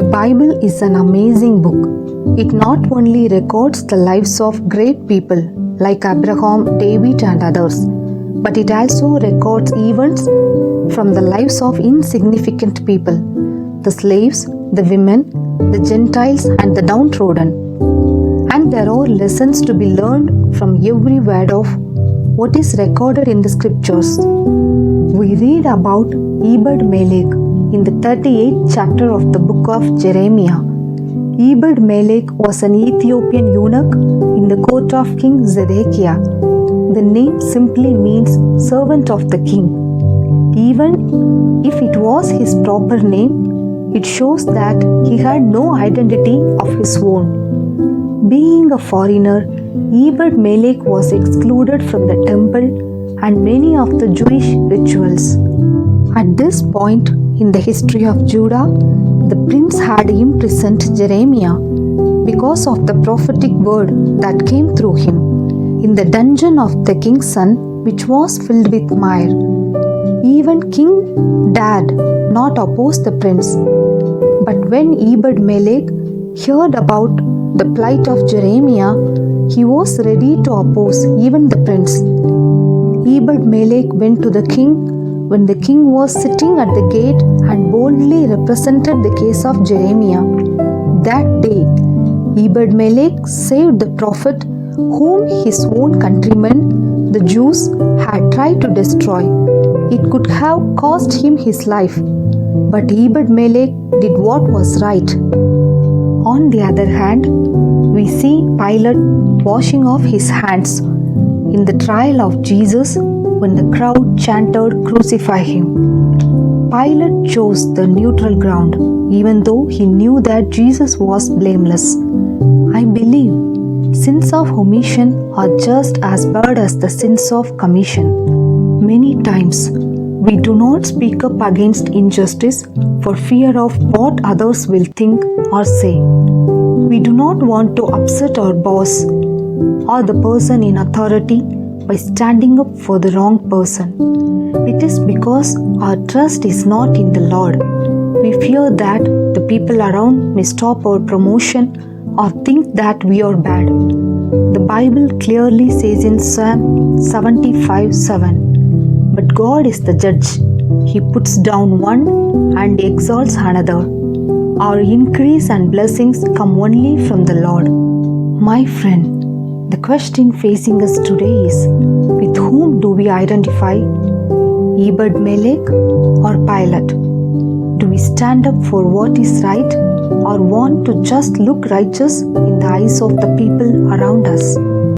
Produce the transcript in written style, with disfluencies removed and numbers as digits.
The Bible is an amazing book. It not only records the lives of great people like Abraham, David, and others, but it also records events from the lives of insignificant people, the slaves, the women, the Gentiles, and the downtrodden. And there are lessons to be learned from every word of what is recorded in the scriptures. We read about Ebed-Melech in the 38th chapter of the book of Jeremiah. Ebed-Melech was an Ethiopian eunuch in the court of King Zedekiah. The name simply means servant of the king. Even if it was his proper name, it shows that he had no identity of his own. Being a foreigner, Ebed-Melech was excluded from the temple and many of the Jewish rituals. At this point in the history of Judah, the prince had imprisoned Jeremiah because of the prophetic word that came through him in the dungeon of the king's son, which was filled with mire. Even King dared not oppose the prince. But when Ebed-Melech heard about the plight of Jeremiah, he was ready to oppose even the prince. Ebed-Melech went to the king when the king was sitting at the gate and boldly represented the case of Jeremiah. That day, Ebed-Melech saved the prophet whom his own countrymen, the Jews, had tried to destroy. It could have cost him his life, but Ebed-Melech did what was right. On the other hand, we see Pilate washing off his hands in the trial of Jesus when the crowd chanted, "Crucify him." Pilate chose the neutral ground, even though he knew that Jesus was blameless. I believe sins of omission are just as bad as the sins of commission. Many times, we do not speak up against injustice for fear of what others will think or say. We do not want to upset our boss or the person in authority by standing up for the wrong person. It is because our trust is not in the Lord. We fear that the people around may stop our promotion or think that we are bad. The Bible clearly says in Psalm 75:7, "But God is the judge. He puts down one and exalts another. Our increase and blessings come only from the Lord." My friend, the question facing us today is, with whom do we identify? Ebed-Melech or Pilate? Do we stand up for what is right or want to just look righteous in the eyes of the people around us?